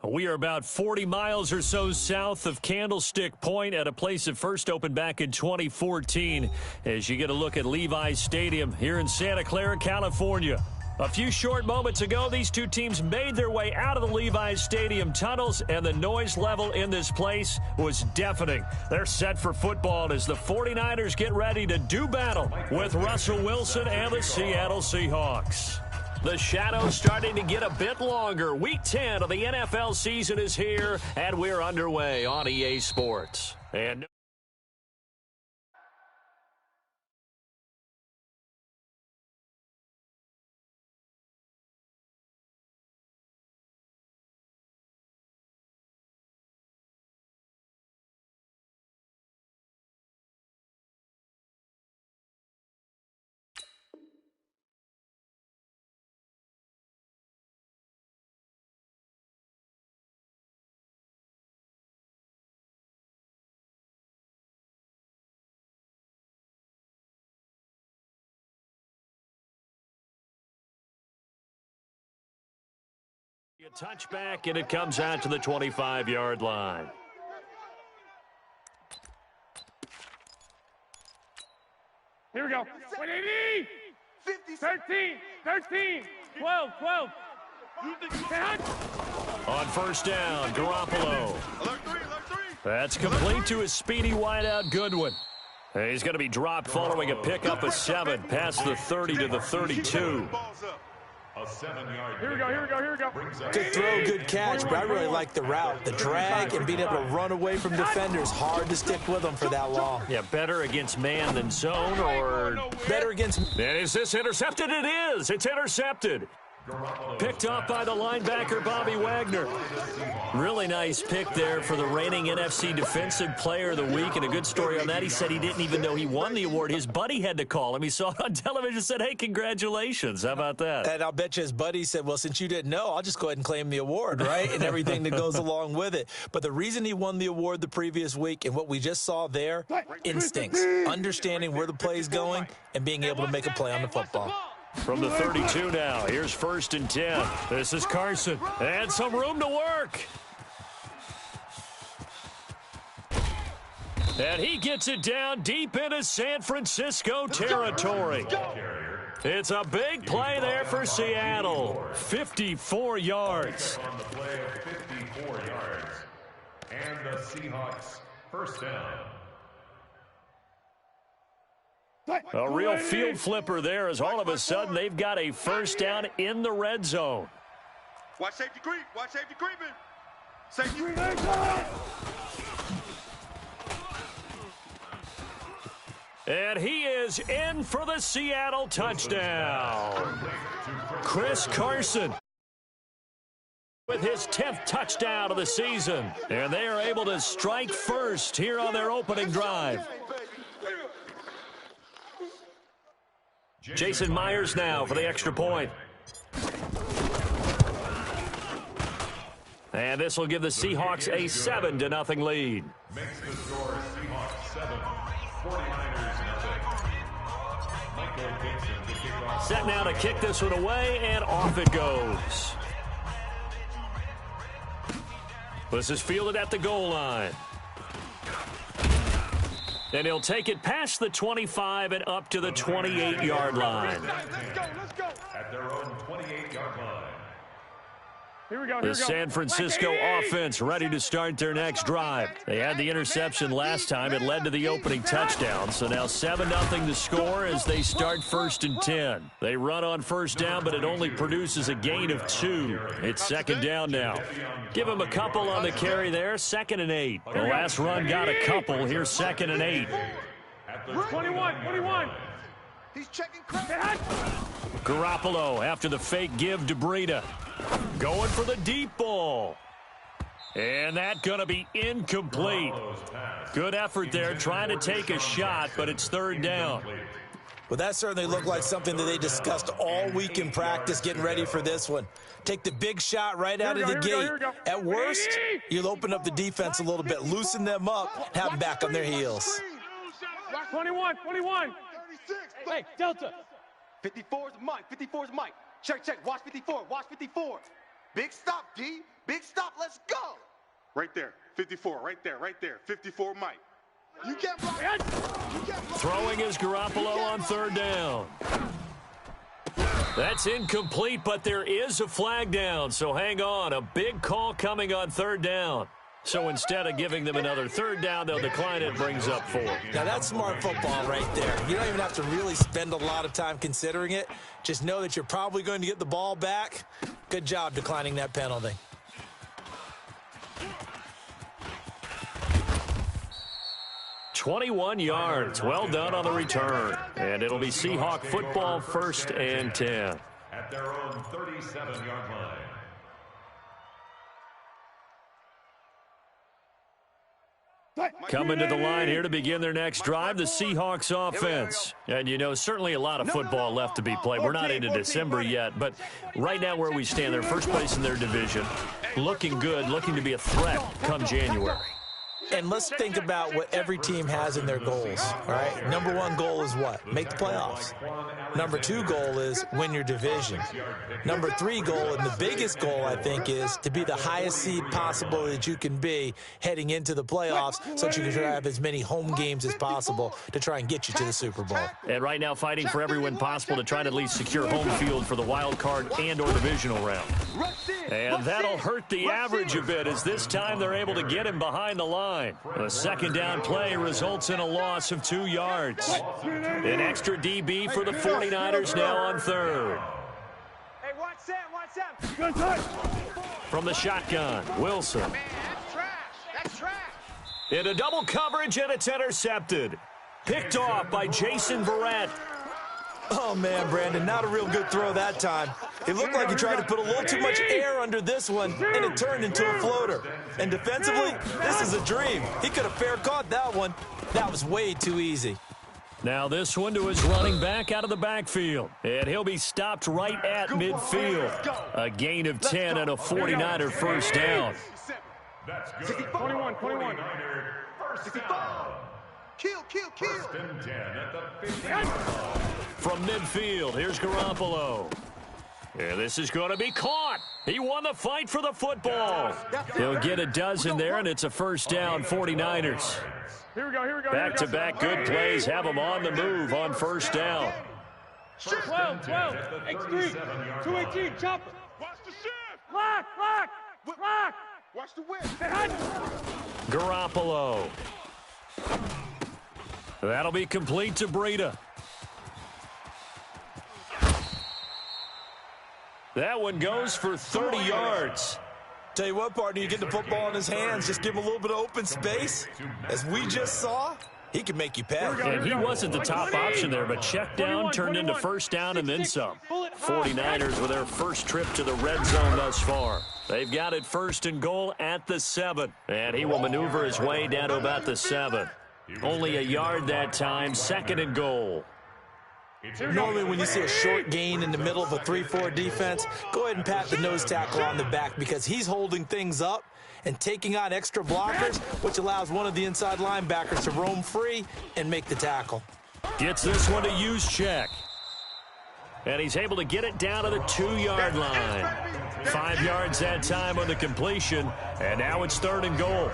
We are about 40 miles or so south of Candlestick Point at a place that first opened back in 2014 as you get a look at Levi's Stadium here in Santa Clara, California. A few short moments ago, these two teams made their way out of the Levi's Stadium tunnels, and the noise level in this place was deafening. They're set for football as the 49ers get ready to do battle with Russell Wilson and the Seattle Seahawks. The shadow's starting to get a bit longer. Week 10 of the NFL season is here, and we're underway on EA Sports. And a touchback, and it comes out to the 25-yard line. Here we go. 180, 13, 12. On first down, Garoppolo. That's complete to his speedy wideout, Goodwin. He's going to be dropped following a pickup of 7 past the 30 to the 32. Here we go. Good throw, good catch, but I really like the route. The drag and being able to run away from defenders, hard to stick with them for that long. Yeah, better against man than zone, or better against... And is this intercepted? It is. It's intercepted. Picked up by the linebacker, Bobby Wagner. Really nice pick there for the reigning NFC Defensive Player of the Week. And a good story on that, he said he didn't even know he won the award. His buddy had to call him. He saw it on television and said, hey, congratulations. How about that? And I'll bet you his buddy said, well, since you didn't know, I'll just go ahead and claim the award, right? And everything that goes along with it. But the reason he won the award the previous week and what we just saw there, instincts, understanding where the play is going and being able to make a play on the football. From the 32 now, here's first and 10. This is Carson, and some room to work. And he gets it down deep into San Francisco territory. It's a big play there for Seattle. 54 yards. On the play of 54 yards. And the Seahawks first down. A real field flipper there as all of a sudden they've got a first down in the red zone. Watch safety creep. Watch safety creeping. Safety creep. And he is in for the Seattle touchdown. Chris Carson with his 10th touchdown of the season. And they are able to strike first here on their opening drive. Jason Myers now for the extra point. And this will give the Seahawks a 7-0 lead. Makes the score Seahawks 7, 49ers 0. Michael Dixon to kick off. Set now to kick this one away, and off it goes. This is fielded at the goal line. And he'll take it past the 25 and up to the 28-yard line. Let's go. At their own 28-yard line. Here we go. The San Francisco offense ready to start their next drive. They had the interception last time. It led to the opening touchdown. So now 7-0 to score as they start first and 10. They run on first down, but it only produces a gain of 2. It's second down now. Give them a couple on the carry there. 2nd and 8. The last run got a couple. Here's 2nd and 8. 21. He's checking crap. Garoppolo after the fake give to Breida. Going for the deep ball. And that's going to be incomplete. Good effort there trying to take a shot, but it's third down. Well, that certainly looked like something that they discussed all week in practice getting ready for this one. Take the big shot right out of the gate. At worst, you'll open up the defense a little bit, loosen them up, have them back on their heels. 21. 36. Hey, Delta. 54's Mike. Check. Watch 54. Big stop, D. Big stop. Let's go. Right there. 54. Right there. Right there. 54, Mike. You can't block. Throwing is Garoppolo on third down. That's incomplete, but there is a flag down, so hang on. A big call coming on third down. So instead of giving them another third down, they'll decline it. Brings up 4. Now, that's smart football right there. You don't even have to really spend a lot of time considering it. Just know that you're probably going to get the ball back. Good job declining that penalty. "21 yards. Well done on the return. And it'll be Seahawk football, 1st and 10. At their own 37-yard line. Coming to the line here to begin their next drive, the Seahawks offense. And, you know, certainly a lot of football left to be played. We're not into December yet, but right now where we stand, they're first place in their division, looking good, looking to be a threat come January. And let's think about what every team has in their goals, all right? Number 1 goal is what? Make the playoffs. Number 2 goal is win your division. Number 3 goal, and the biggest goal, I think, is to be the highest seed possible that you can be heading into the playoffs so that you can have as many home games as possible to try and get you to the Super Bowl. And right now fighting for every win possible to try to at least secure home field for the wild card and or divisional round. And that'll hurt the average a bit as this time they're able to get him behind the line. A second down play results in a loss of 2 yards. An extra DB for the 49ers now on third. Hey, watch Sam. Good touch. From the shotgun, Wilson. Man, that's trash. That's trash. Into double coverage, and it's intercepted. Picked off by Jason Verrett. Oh, man, Brandon, not a real good throw that time. It looked like he tried to put a little too much air under this one, and it turned into a floater. And defensively, this is a dream. He could have fair caught that one. That was way too easy. Now this one to his running back out of the backfield. And he'll be stopped right at midfield. A gain of 10 and a 49er first down. That's good. 21. First down. Kill. First and 10 at the 50. From midfield, here's Garoppolo. And this is going to be caught. He won the fight for the football. He'll get a dozen there, and it's a first down, 49ers. Here we go. Back-to-back good plays have them on the move on first down. 12. X3. 218. Chop. Watch the shift. Lock. Watch the whip. Garoppolo. That'll be complete to Breida. That one goes for 30 yards. Tell you what, partner, you get the football in his hands, just give him a little bit of open space. As we just saw, he can make you pay. And he wasn't the top option there, but check down turned into first down and then some. 49ers with their first trip to the red zone thus far. They've got it first and goal at the 7. And he will maneuver his way down to about the 7. Only a yard that time, 2nd and goal. Normally when you see a short gain in the middle of a 3-4 defense, go ahead and pat the nose tackle on the back because he's holding things up and taking on extra blockers, which allows one of the inside linebackers to roam free and make the tackle. Gets this one to Juszczyk. And he's able to get it down to the 2-yard line. 5 yards that time on the completion, and now it's 3rd and goal.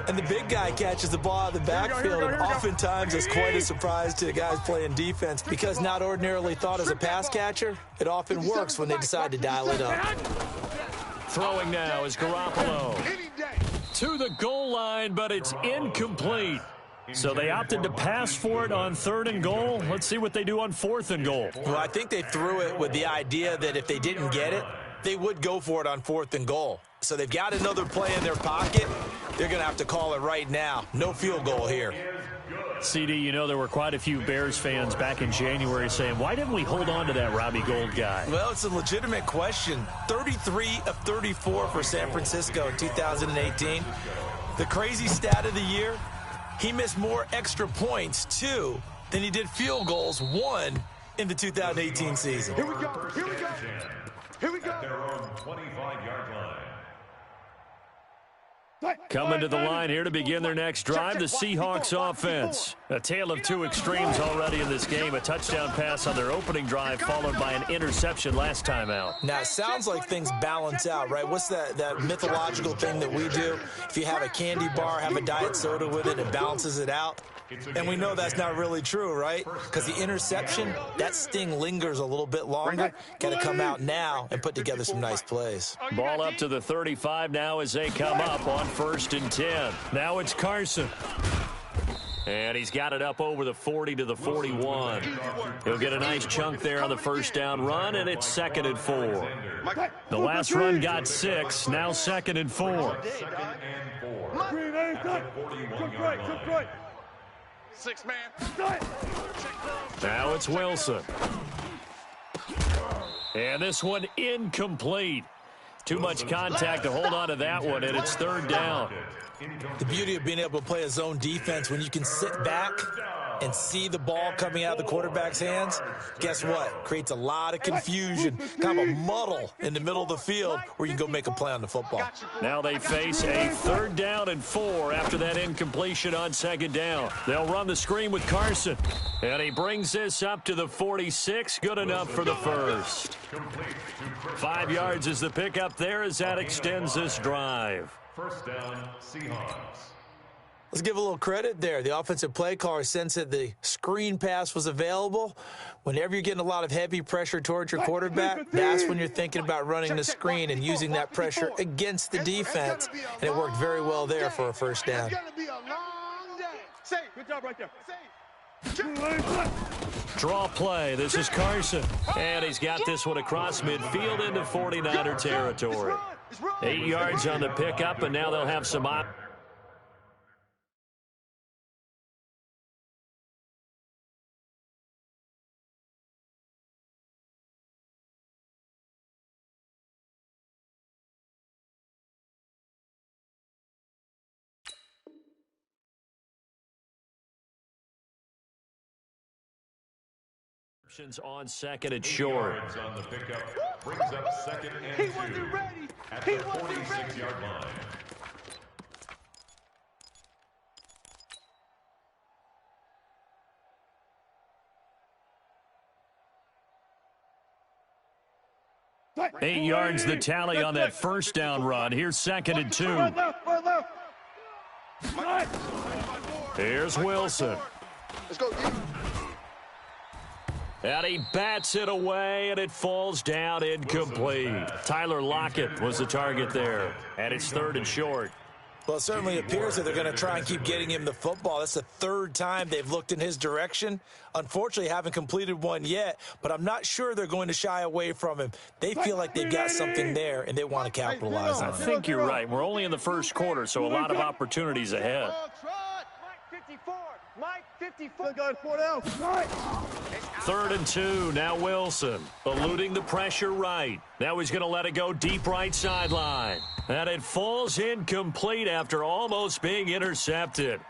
And the big guy catches the ball out of the backfield, and oftentimes it's quite a surprise to the guys playing defense because not ordinarily thought as a pass catcher, it often works when they decide to dial it up. Throwing now is Garoppolo. To the goal line, but it's incomplete. So they opted to pass for it on 3rd and goal. Let's see what they do on 4th and goal. Well, I think they threw it with the idea that if they didn't get it, they would go for it on 4th and goal. So they've got another play in their pocket. They're going to have to call it right now. No field goal here. CD, you know there were quite a few Bears fans back in January saying, why didn't we hold on to that Robbie Gould guy? Well, it's a legitimate question. 33 of 34 for San Francisco in 2018. The crazy stat of the year, he missed more extra points, 2, than he did field goals, 1, in the 2018 season. Here we go. At their own 25-yard line. Coming to the line here to begin their next drive, the Seahawks offense. A tale of two extremes already in this game. A touchdown pass on their opening drive followed by an interception last time out. Now, it sounds like things balance out, right? What's that mythological thing that we do? If you have a candy bar, have a diet soda with it, it balances it out. And we know that's not really true, right? Because the interception, that sting lingers a little bit longer. Got to come out now and put together some nice plays. Ball up to the 35 now as they come up on 1st and 10. Now it's Carson. And he's got it up over the 40 to the 41. He'll get a nice chunk there on the first down run, and it's 2nd and 4. The last run got 6, now 2nd and 4. Six man. Now it's Wilson. And this one incomplete. Too much contact to hold on to that one, and it's 3rd down. The beauty of being able to play a zone defense when you can sit back and see the ball coming out of the quarterback's hands, guess what? Creates a lot of confusion, kind of a muddle in the middle of the field where you can go make a play on the football. Now they face a 3rd down and 4 after that incompletion on 2nd down. They'll run the screen with Carson. And he brings this up to the 46. Good enough for the first. 5 yards is the pickup there as that extends this drive. 1st down, Seahawks. Let's give a little credit there. The offensive play caller sensed that the screen pass was available. Whenever you're getting a lot of heavy pressure towards your quarterback, that's when you're thinking about running the screen and using that pressure against the defense. And it worked very well there for a 1st down. Good job right there. Draw play. This is Carson. And he's got this one across midfield into 49er territory. 8 yards on the pickup, and now they'll have some options. On 2nd and short. On the pickup, brings up 2nd and 2 at the 46-yard line. Eight yards the tally on that 1st down run. Here's 2nd and 2. Here's Wilson. Let's go, G. And he bats it away, and it falls down incomplete. Tyler Lockett was the target there, and it's 3rd and short. Well, it certainly appears that they're going to try and keep getting him the football. That's the 3rd time they've looked in his direction. Unfortunately, haven't completed one yet, but I'm not sure they're going to shy away from him. They feel like they've got something there, and they want to capitalize on it. I think you're right. We're only in the 1st quarter, so a lot of opportunities ahead. Mike 54. 3rd and 2. Now Wilson eluding the pressure right. Now he's going to let it go deep right sideline. And it falls incomplete after almost being intercepted.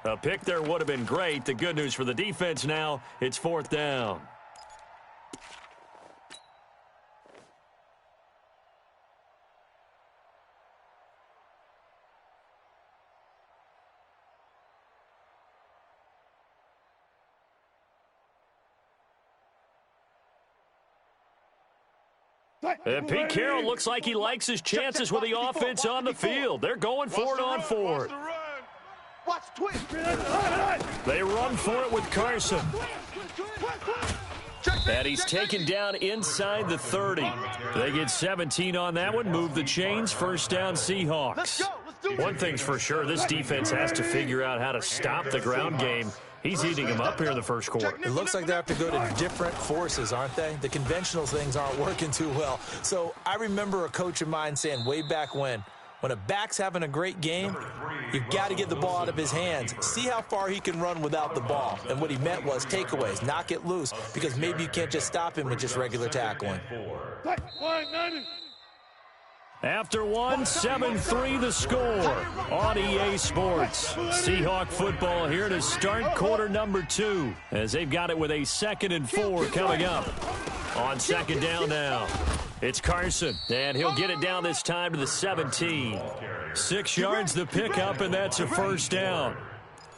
A pick there would have been great. The good news for the defense now, it's 4th down. And Pete Carroll looks like he likes his chances with the offense on the field. They're going for it on 4th. Watch twist. They run for it with Carson. And he's taken down inside the 30. They get 17 on that one. Move the chains. 1st down Seahawks. One thing's for sure, this defense has to figure out how to stop the ground game. He's eating them up here in the 1st quarter. It looks like they have to go to different forces, aren't they? The conventional things aren't working too well. So I remember a coach of mine saying way back when a back's having a great game, you've got to get the ball out of his hands. See how far he can run without the ball. And what he meant was takeaways, knock it loose, because maybe you can't just stop him with just regular tackling. After one, 7-3 the score on EA Sports. Seahawk football here to start quarter number 2 as they've got it with a 2nd and 4 coming up. On 2nd down now, it's Carson, and he'll get it down this time to the 17. 6 yards the pickup, and that's a 1st down.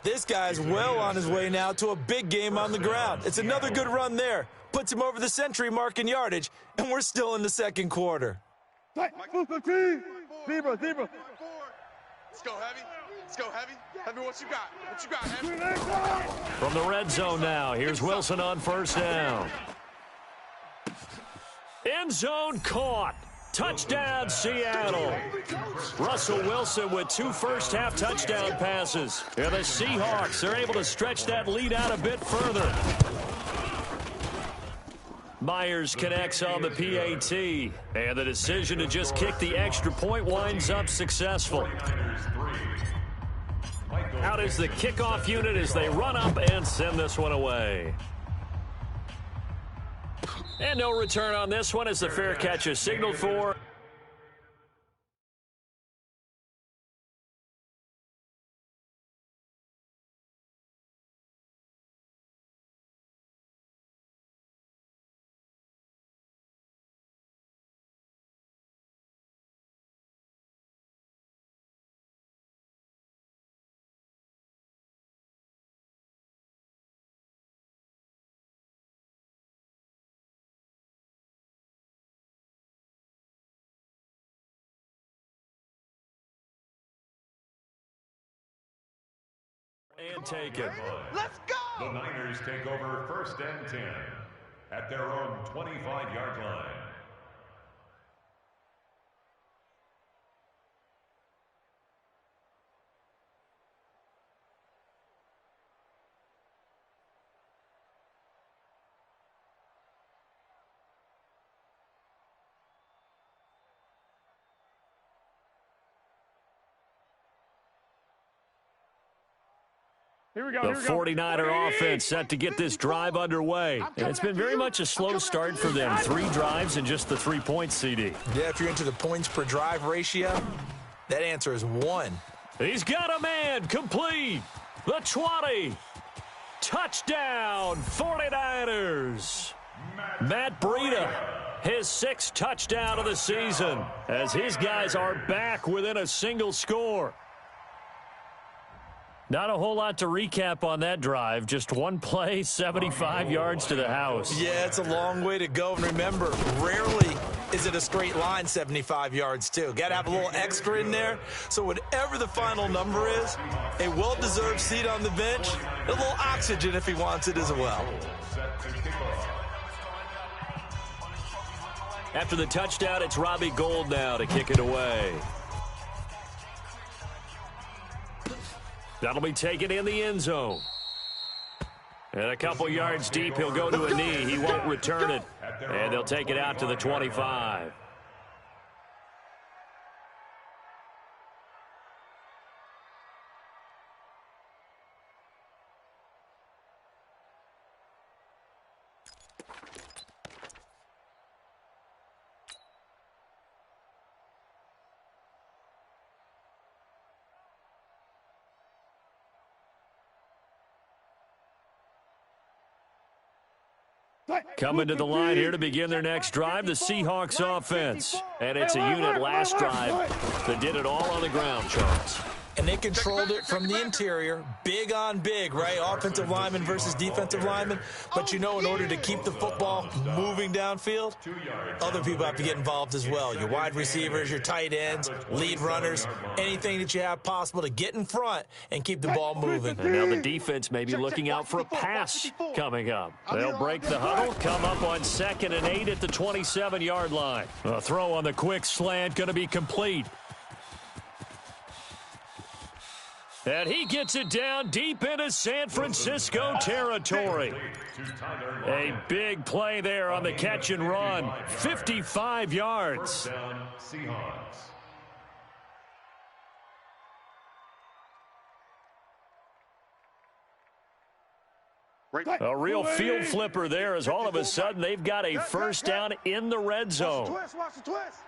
This guy's well on his way now to a big game on the ground. It's another good run there. Puts him over the century mark in yardage, and we're still in the second quarter. Zebra. Let's go, Heavy. Let's go, Heavy. Heavy, what you got? What you got, Heavy? From the red zone now, here's Wilson on first down. End zone caught. Touchdown, Seattle. Russell Wilson with 2 first-half touchdown passes. And the Seahawks are able to stretch that lead out a bit further. Myers connects on the PAT. And the decision to just kick the extra point winds up successful. Out is the kickoff unit as they run up and send this one away. And no return on this one as the fair catch is signaled for. And take it. Let's go! The Niners take over 1st and 10 at their own 25-yard line. Here we go. The 49er offense set to get this drive underway. And it's been very much a slow start for them. 3 drives and just the 3 points, CD. Yeah, if you're into the points per drive ratio, that answer is 1. He's got a man complete. The 20. Touchdown, 49ers. Matt Breida, his 6th touchdown of the season, as his guys are back within a single score. Not a whole lot to recap on that drive. Just one play, 75 yards to the house. Yeah, it's a long way to go. And remember, rarely is it a straight line 75 yards, too. Got to have a little extra in there. So whatever the final number is, a well-deserved seat on the bench, a little oxygen if he wants it as well. After the touchdown, it's Robbie Gould now to kick it away. That'll be taken in the end zone. And a couple yards deep, he'll go to a knee. He won't return it. And they'll take it out to the 25. Coming to the line here to begin their next drive, the Seahawks offense. And it's a unit last drive that did it all on the ground, Charles. And they controlled it from the interior, big on big, right? Offensive lineman versus defensive lineman. But, you know, in order to keep the football moving downfield, other people have to get involved as well. Your wide receivers, your tight ends, lead runners, anything that you have possible to get in front and keep the ball moving. And now the defense may be looking out for a pass coming up. They'll break the huddle, come up on 2nd and 8 at the 27-yard line. A throw on the quick slant going to be complete. And he gets it down deep into San Francisco territory. A big play there on the catch and run. 55 yards. A real field flipper there as all of a sudden they've got a first down in the red zone. Watch the twist.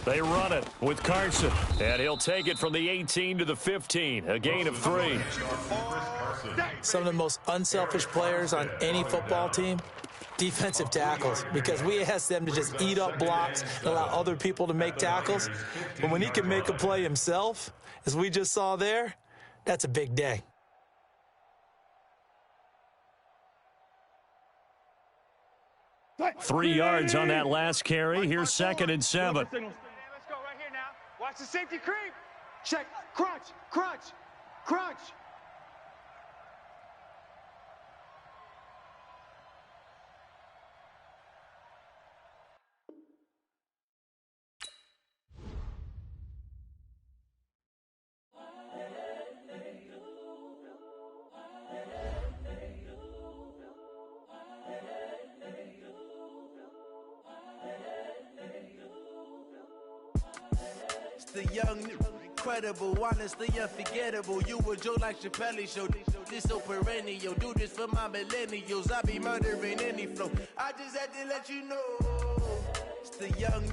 They run it with Carson, and he'll take it from the 18 to the 15, a gain of 3. Some of the most unselfish players on any football team defensive tackles, because we asked them to just eat up blocks and allow other people to make tackles. But when he can make a play himself, as we just saw there, that's a big day. Three yards on that last carry. Here's 2nd and 7. Let's go right here now. Watch the safety creep. Check. Crunch. Crunch. Crunch. The young, incredible, honestly unforgettable. You a Joe like Chappelle show. This so perennial. Do this for my millennials. I be murdering any flow. I just had to let you know. It's the young.